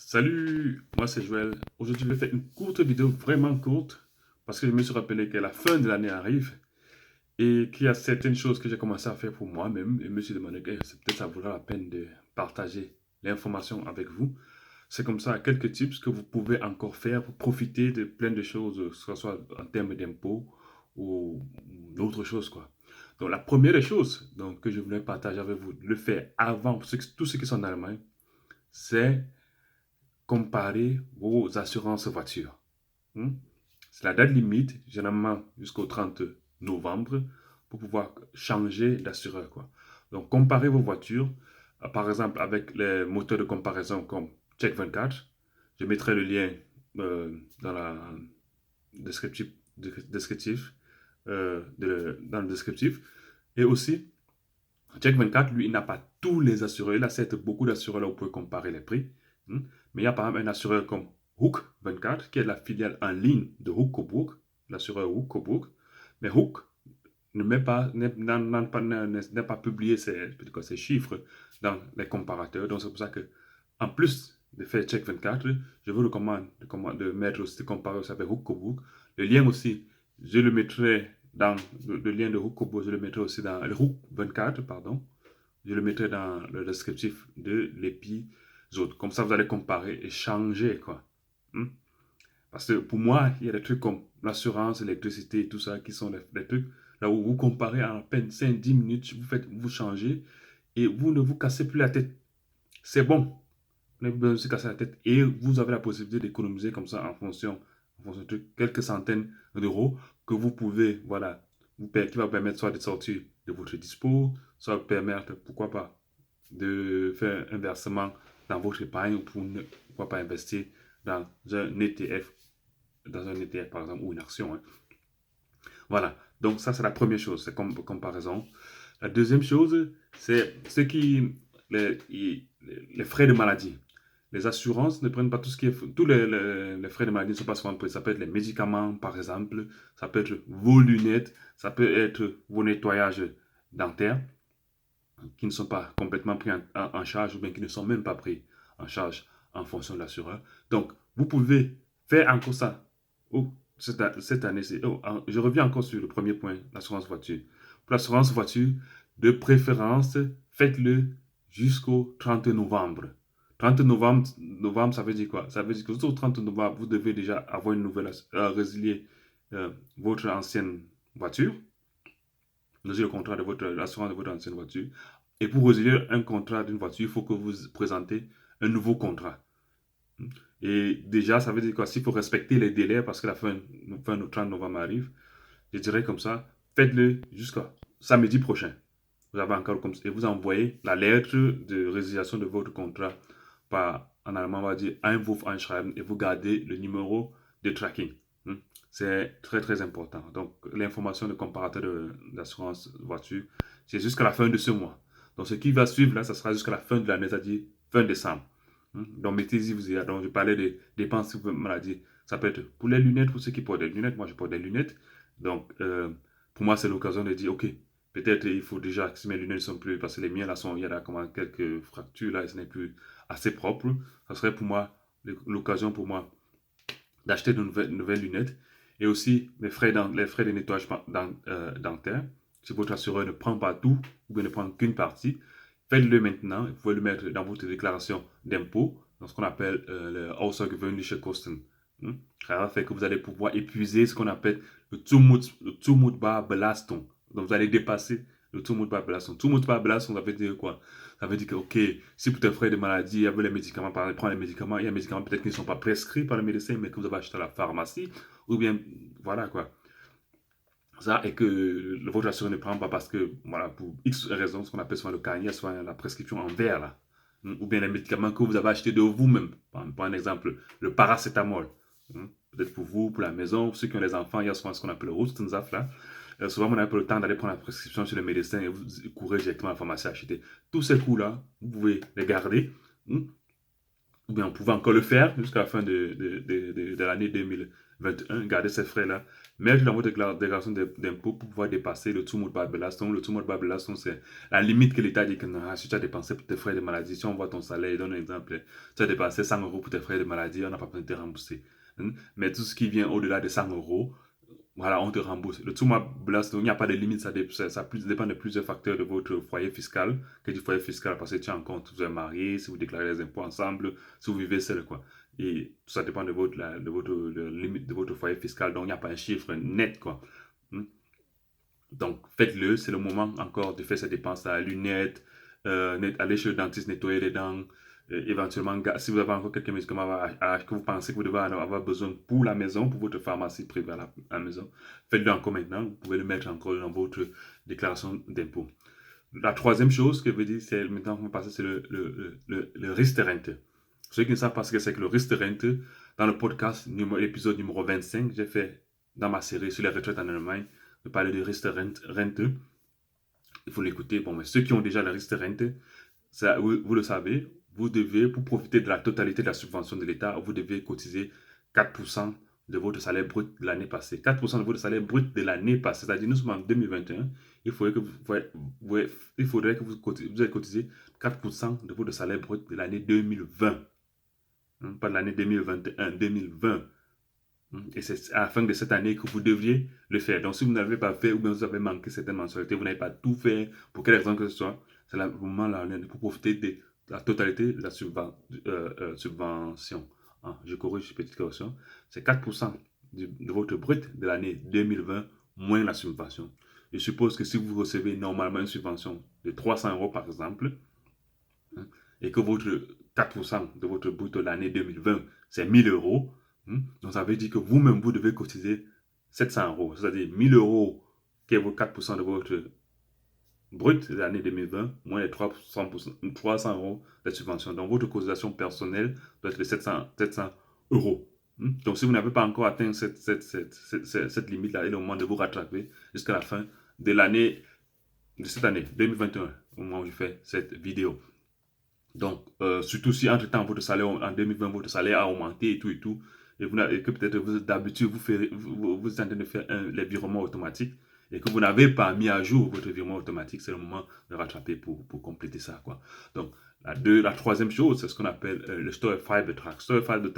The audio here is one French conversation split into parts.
Salut, moi c'est Joël. Aujourd'hui, je vais faire une courte vidéo, vraiment courte, parce que je me suis rappelé que la fin de l'année arrive et qu'il y a certaines choses que j'ai commencé à faire pour moi-même et je me suis demandé que c'est peut-être ça vaudra la peine de partager l'information avec vous. C'est comme ça, quelques tips que vous pouvez encore faire pour profiter de plein de choses, que ce soit en termes d'impôts ou d'autres choses, quoi. Donc, la première des choses que je voulais partager avec vous, le faire avant, pour tous ceux qui sont en Allemagne, c'est comparer vos assurances voitures. Hmm? C'est la date limite, généralement jusqu'au 30 novembre, pour pouvoir changer d'assureur, quoi. Donc, comparez vos voitures, par exemple, avec les moteurs de comparaison comme Check24. Je mettrai le lien dans la descriptif, descriptif dans le descriptif. Et aussi, Check24, lui, il n'a pas tous les assureurs. Il a certes beaucoup d'assureurs là où vous pouvez comparer les prix. Mais il y a par exemple un assureur comme Hook24, qui est la filiale en ligne de Hook Coburg, l'assureur Hook Coburg. Mais Hook ne met pas, n'a pas publié ses chiffres dans les comparateurs. Donc c'est pour ça que, en plus de faire Check24, je vous recommande de mettre aussi, de comparer aussi avec Hook Coburg. Le lien aussi, je le mettrai dans le lien de Hook Coburg, je le mettrai aussi dans le Hook 24, pardon. Je le mettrai dans le descriptif de l'épisode. Comme ça, vous allez comparer et changer, quoi. Hmm? Parce que pour moi, il y a des trucs comme l'assurance, l'électricité et tout ça qui sont des trucs là où vous comparez en à peine 5-10 minutes, vous changez et vous ne vous cassez plus la tête. C'est bon, vous n'avez pas besoin de se casser la tête et vous avez la possibilité d'économiser comme ça en fonction de quelques centaines d'euros que vous pouvez, voilà, qui va vous permettre soit de sortir de votre dispo, soit vous permettre, pourquoi pas, de faire un versement dans votre épargne ou pourquoi pas investir dans un ETF, par exemple, ou une action. Hein. Voilà, donc ça c'est la première chose, c'est comme comparaison. La deuxième chose, c'est les frais de maladie. Les assurances ne prennent pas tout ce qui est. Les frais de maladie ne sont pas souvent pris. Ça peut être les médicaments, par exemple. Ça peut être vos lunettes. Ça peut être vos nettoyages dentaires qui ne sont pas complètement pris en charge ou bien qui ne sont même pas pris en charge en fonction de l'assureur. Donc, vous pouvez faire encore ça cette année. Je reviens encore sur le premier point, l'assurance voiture. Pour l'assurance voiture, de préférence, faites-le jusqu'au 30 novembre. 30 novembre, ça veut dire quoi? Ça veut dire que jusqu'au 30 novembre, vous devez déjà avoir une nouvelle, résilier votre ancienne voiture, résilier le contrat de l'assurance de votre ancienne voiture. Et pour résilier un contrat d'une voiture, il faut que vous présentez un nouveau contrat. Et déjà, ça veut dire quoi? S'il faut respecter les délais parce que la fin du 30 novembre arrive, je dirais comme ça, faites-le jusqu'à samedi prochain. Vous avez encore comme ça, et vous envoyez la lettre de résiliation de votre contrat par, en allemand, on va dire, Einwurf einschreiben et vous gardez le numéro de tracking. C'est très très important. Donc, l'information de comparateur d'assurance voiture, c'est jusqu'à la fin de ce mois. Donc, ce qui va suivre là, ça sera jusqu'à la fin de l'année, c'est-à-dire fin décembre. Donc, mettez-y, vous y donc, je parlais des dépenses maladie. Ça peut être pour les lunettes, pour ceux qui portent des lunettes. Moi, je porte des lunettes. Donc, pour moi, c'est l'occasion de dire, OK, peut-être il faut déjà que si mes lunettes ne sont plus, parce que les miennes, là, il y a là, quelques fractures, là, et ce n'est plus assez propre. Ça serait pour moi l'occasion pour moi d'acheter de nouvelles lunettes et aussi les frais de nettoyage dentaire. Si votre assureur ne prend pas tout ou bien ne prend qu'une partie, faites-le maintenant. Vous pouvez le mettre dans votre déclaration d'impôt, dans ce qu'on appelle le außergewöhnliche Kosten. Ça fait que vous allez pouvoir épuiser ce qu'on appelle le Zumutbar Belastung. Donc vous allez dépasser le Zumutbar Belastung. Zumutbar Belastung, ça veut dire quoi? Ça veut dire que, ok, si pour tes frais de maladie, il y avait les médicaments, par exemple, prends les médicaments, il y a des médicaments peut-être qui ne sont pas prescrits par le médecin, mais que vous avez acheté à la pharmacie, ou bien, voilà quoi. Ça, et que votre assureur ne prend pas parce que, voilà, pour X raisons, ce qu'on appelle soit le carnet, soit la prescription en verre, là. Ou bien les médicaments que vous avez achetés de vous-même. Par un exemple, le paracétamol. Peut-être pour vous, pour la maison, pour ceux qui ont des enfants, il y a souvent ce qu'on appelle le Rustenzaf, là. Souvent, on n'a pas le temps d'aller prendre la prescription chez le médecin et vous courez directement à la pharmacie acheter. Tous ces coûts-là, vous pouvez les garder. Ou bien, vous pouvez encore le faire jusqu'à la fin de l'année 2000. 2021, gardez ces frais-là, mettre dans votre déclaration d'impôt pour pouvoir dépasser le tout mode barbelaston. Le tout mode barbelaston, c'est la limite que l'État dit que non, si tu as dépensé pour tes frais de maladie, si on voit ton salaire, il donne un exemple, tu as dépensé 100 euros pour tes frais de maladie, on n'a pas besoin de te rembourser. Mais tout ce qui vient au-delà de 100 euros, voilà, on te rembourse. Le tout barbelaston, il n'y a pas de limite, ça dépend de plusieurs facteurs de votre foyer fiscal, que du foyer fiscal, parce que tu as en compte, vous êtes marié, si vous déclarez les impôts ensemble, si vous vivez seul, quoi. Et ça dépend de de limite de votre foyer fiscal, donc il n'y a pas un chiffre net, quoi. Hmm. Donc faites-le, c'est le moment encore de faire ces dépenses à lunettes, aller chez le dentiste, nettoyer les dents, éventuellement, si vous avez encore quelques médicaments que vous pensez que vous devez avoir besoin pour la maison, pour votre pharmacie privée à la maison, faites-le encore maintenant, vous pouvez le mettre encore dans votre déclaration d'impôt. La troisième chose que je veux dire, c'est maintenant qu'on va passer, c'est le restaurant. Ceux qui ne savent pas ce que c'est que le restaurant, dans le podcast, épisode numéro 25, j'ai fait dans ma série sur les retraites en Allemagne, de parler de restaurant. Il faut l'écouter. Bon, mais ceux qui ont déjà le restaurant, vous le savez, vous devez, pour profiter de la totalité de la subvention de l'État, vous devez cotiser 4% de votre salaire brut de l'année passée. 4% de votre salaire brut de l'année passée. C'est-à-dire, nous sommes en 2021, il faudrait que vous ayez cotisé 4% de votre salaire brut de l'année 2020. Pas de l'année 2021, 2020. Et c'est à la fin de cette année que vous devriez le faire. Donc, si vous n'avez pas fait ou bien vous avez manqué certaines mensualités, vous n'avez pas tout fait, pour quelle raison que ce soit, c'est le moment là pour profiter de la totalité de la subvention. Je corrige une petite correction. C'est 4% de votre brut de l'année 2020 moins la subvention. Je suppose que si vous recevez normalement une subvention de 300 euros par exemple, et que votre 4% de votre brut de l'année 2020, c'est 1000 euros, donc ça veut dire que vous-même, vous devez cotiser 700 euros. C'est-à-dire 1000 euros qui est vos 4% de votre brut de l'année 2020, moins les 300 euros de subvention. Donc votre cotisation personnelle doit être de 700 euros. Donc si vous n'avez pas encore atteint cette limite-là, il est le moment de vous rattraper jusqu'à la fin de l'année, de cette année 2021, au moment où je fais cette vidéo. Donc, surtout si entre-temps, votre salaire, en 2020, votre salaire a augmenté et tout, et que peut-être d'habitude, vous êtes en train de faire les virements automatiques, et que vous n'avez pas mis à jour votre virement automatique, c'est le moment de rattraper pour compléter ça, quoi. Donc, la troisième chose, c'est ce qu'on appelle le Store Fiber Track. Store Fiber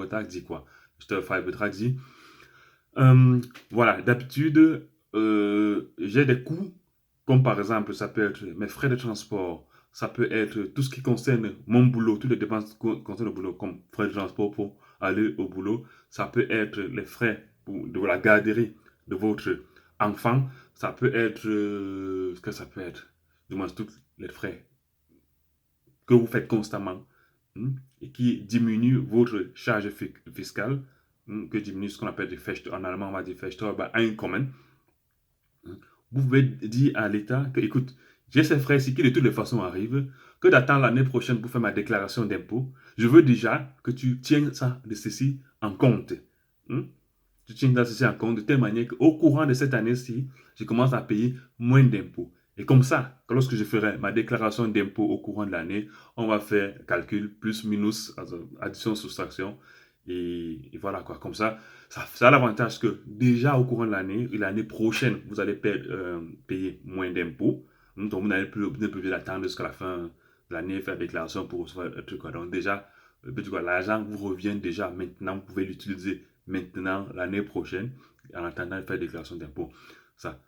Track dit quoi? Store Fiber Track dit, voilà, d'habitude, j'ai des coûts, comme par exemple, ça peut être mes frais de transport, ça peut être tout ce qui concerne mon boulot, toutes les dépenses qui concernent le boulot, comme frais de transport pour aller au boulot. Ça peut être les frais de la garderie de votre enfant. Ça peut être, ce que ça peut être, du moins tous les frais que vous faites constamment et qui diminuent votre charge fiscale, que diminue ce qu'on appelle des en allemand, on va dire Einkommen. Vous pouvez dire à l'État que, écoute, j'ai ces frais-ci qui de toutes les façons arrivent, que d'attendre l'année prochaine pour faire ma déclaration d'impôt. Je veux déjà que tu tiennes ça de ceci en compte. Tu tiens ça de ceci en compte de telle manière qu'au courant de cette année-ci, je commence à payer moins d'impôts. Et comme ça, lorsque je ferai ma déclaration d'impôt au courant de l'année, on va faire calcul plus, minus, addition, soustraction. Et voilà quoi, comme ça a l'avantage que déjà au courant de l'année, et l'année prochaine, vous allez payer moins d'impôts. Donc vous n'avez plus besoin d'attendre jusqu'à la fin de l'année, faire déclaration pour recevoir un truc. Donc déjà, l'argent vous revient déjà maintenant, vous pouvez l'utiliser maintenant, l'année prochaine, en attendant de faire déclaration d'impôt. Ça,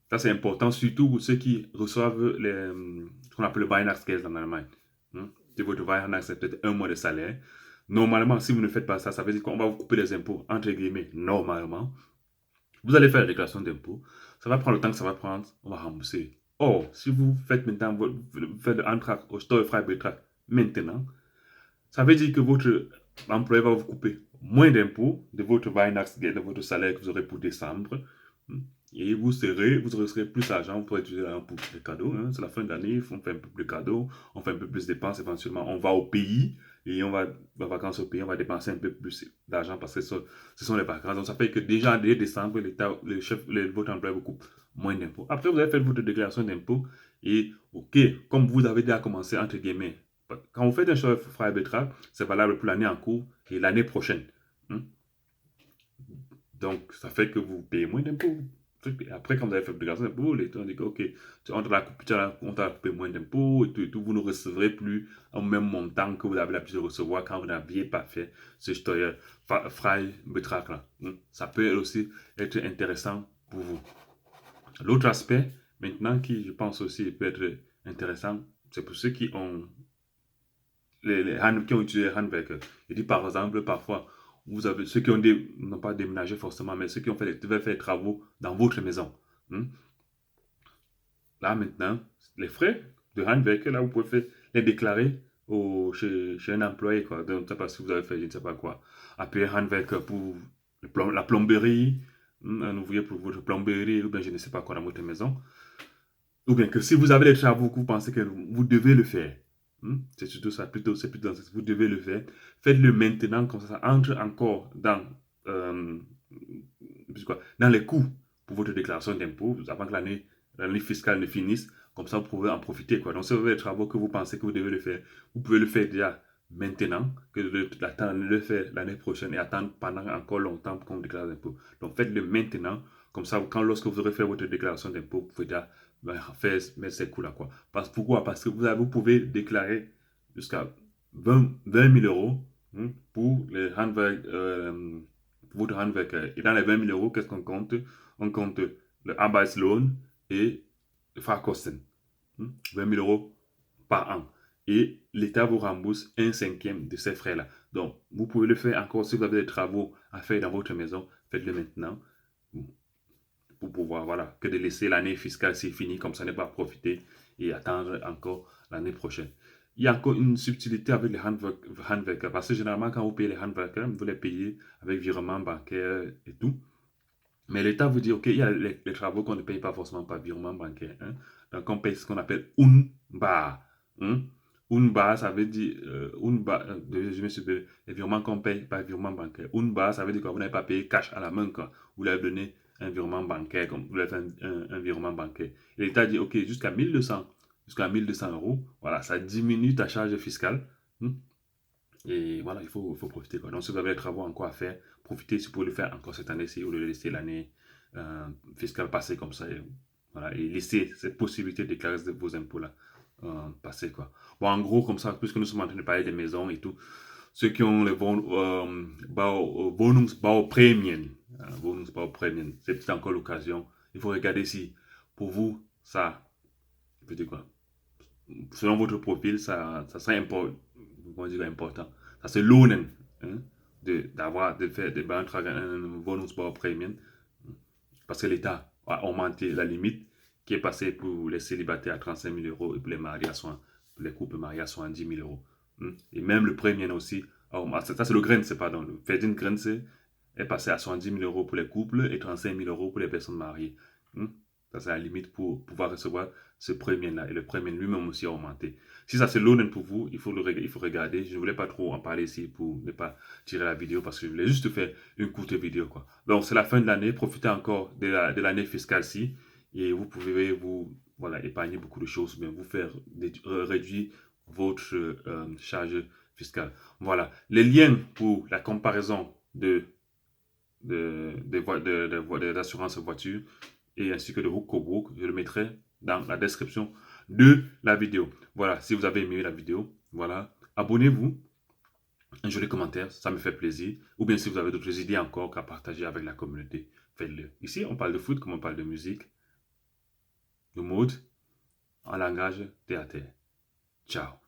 ça c'est important, surtout pour ceux qui reçoivent ce qu'on appelle le Weihnachtsgeld en Allemagne. Si votre Weihnachts, c'est peut-être un mois de salaire. Normalement, si vous ne faites pas ça, ça veut dire qu'on va vous couper les impôts, entre guillemets, normalement. Vous allez faire la déclaration d'impôt. Ça va prendre le temps que ça va prendre, on va rembourser. Or, si vous faites maintenant, vous faites un track au Store Fiber Track maintenant, ça veut dire que votre employeur va vous couper moins d'impôts de votre Weihnachtsgeld, de votre salaire que vous aurez pour décembre. Et vous serez plus d'argent, vous pourrez utiliser l'argent pour les cadeaux. C'est la fin de l'année, on fait un peu plus de cadeaux, on fait un peu plus de dépenses éventuellement. On va au pays et on va en vacances au pays, on va dépenser un peu plus d'argent parce que ce sont les vacances. Donc ça fait que déjà dès décembre, votre employeur vous coupe moins d'impôts. Après, vous avez fait votre déclaration d'impôts et ok, comme vous avez déjà commencé, entre guillemets, quand vous faites un choix Fiber Track, c'est valable pour l'année en cours et l'année prochaine. Donc, ça fait que vous payez moins d'impôts. Et après, quand vous avez fait l'obligation d'impôt, l'État dit que, OK, on t'a coupé moins d'impôts et tout, vous ne recevrez plus au même montant que vous avez l'habitude de recevoir quand vous n'aviez pas fait ce Freibetrag là. Ça peut aussi être intéressant pour vous. L'autre aspect, maintenant, qui je pense aussi peut être intéressant, c'est pour ceux qui ont qui ont utilisé les handwerkers. Je dis par exemple, parfois, vous avez ceux qui ont n'ont pas déménagé forcément, mais ceux qui ont devaient faire des travaux dans votre maison. Hmm. Là maintenant, les frais de handwerker, là, vous pouvez les déclarer chez un employé, quoi. Donc, c'est parce que vous avez fait, je ne sais pas quoi, appeler handwerker pour la plomberie, un ouvrier pour votre plomberie, ou bien je ne sais pas quoi dans votre maison. Ou bien que si vous avez des travaux que vous pensez que vous devez le faire, c'est surtout ça, c'est plutôt vous devez le faire. Faites-le maintenant, comme ça entre encore euh, dans les coûts pour votre déclaration d'impôt, avant que l'année fiscale ne finisse. Comme ça, vous pouvez en profiter, quoi. Donc, si vous avez des travaux que vous pensez que vous devez le faire, vous pouvez le faire déjà maintenant, que d'attendre de le faire l'année prochaine et attendre pendant encore longtemps pour qu'on vous déclare d'impôt. Donc, faites-le maintenant. Comme ça, lorsque vous aurez fait votre déclaration d'impôt, vous pouvez déjà mettre ces coûts-là, quoi. Pourquoi? Parce que vous pouvez déclarer jusqu'à 20 000 euros pour votre handwerker. Et dans les 20 000 euros, qu'est-ce qu'on compte? On compte le Arbeitslohn et le Fahrkosten. 20 000 euros par an. Et l'État vous rembourse 1/5 de ces frais-là. Donc, vous pouvez le faire encore si vous avez des travaux à faire dans votre maison. Faites-le maintenant pour pouvoir, voilà, que de laisser l'année fiscale c'est fini, comme ça, ne pas profiter et attendre encore l'année prochaine. Il y a encore une subtilité avec les handwerkers, parce que généralement, quand vous payez les handwerkers, vous les payez avec virement bancaire et tout. Mais l'État vous dit, OK, il y a les travaux qu'on ne paye pas forcément par virement bancaire. Donc, on paye ce qu'on appelle UNBA. UNBA, ça veut dire, je me suis dit, les virements qu'on paye par virement bancaire. UNBA, ça veut dire que vous n'avez pas payé cash à la main, quoi. Vous l'avez donné un virement bancaire, comme vous l'avez fait un virement bancaire. Et l'État dit, OK, jusqu'à 1200 euros, voilà, ça diminue ta charge fiscale. Et voilà, il faut profiter, quoi. Donc, si vous avez des travaux encore à faire, profitez si vous pouvez le faire encore cette année-ci ou de laisser l'année fiscale passer comme ça. Et, voilà, et laisser cette possibilité de déclarer vos impôts-là passer, quoi. Bon, en gros, comme ça, puisque nous sommes en train de parler des maisons et tout, ceux qui ont les Wohnungsbauprämien, Wohnungsbauprämien, c'est peut-être encore l'occasion. Il faut regarder si, pour vous, ça, je veux dire quoi, selon votre profil, ça serait important. Ça se lohnen, de faire de beantragen un Wohnungsbauprämien, parce que l'État a augmenté la limite qui est passée pour les célibataires à 35 000 euros et pour les couples mariés à 70 000 euros. Et même le premier aussi, ça c'est le Grenze, pardon, le Verdienstgrenze est passé à 70 000 euros pour les couples et 35 000 euros pour les personnes mariées. Ça, c'est la limite pour pouvoir recevoir ce premier-là. Et le premier lui-même aussi a augmenté. Si ça, c'est l'honneur pour vous, il faut regarder. Je ne voulais pas trop en parler ici pour ne pas tirer la vidéo parce que je voulais juste faire une courte vidéo, quoi. Donc, c'est la fin de l'année. Profitez encore de l'année fiscale-ci. Et vous pouvez voilà, épargner beaucoup de choses, mais vous faire réduire votre charge fiscale. Voilà. Les liens pour la comparaison d'assurance voiture et ainsi que de Hookobrook, je le mettrai dans la description de la vidéo. Voilà, si vous avez aimé la vidéo, voilà, abonnez-vous, un joli commentaire, ça me fait plaisir. Ou bien si vous avez d'autres idées encore à partager avec la communauté, faites-le. Ici, on parle de foot comme on parle de musique, de mode, en langage théâtre. Ciao.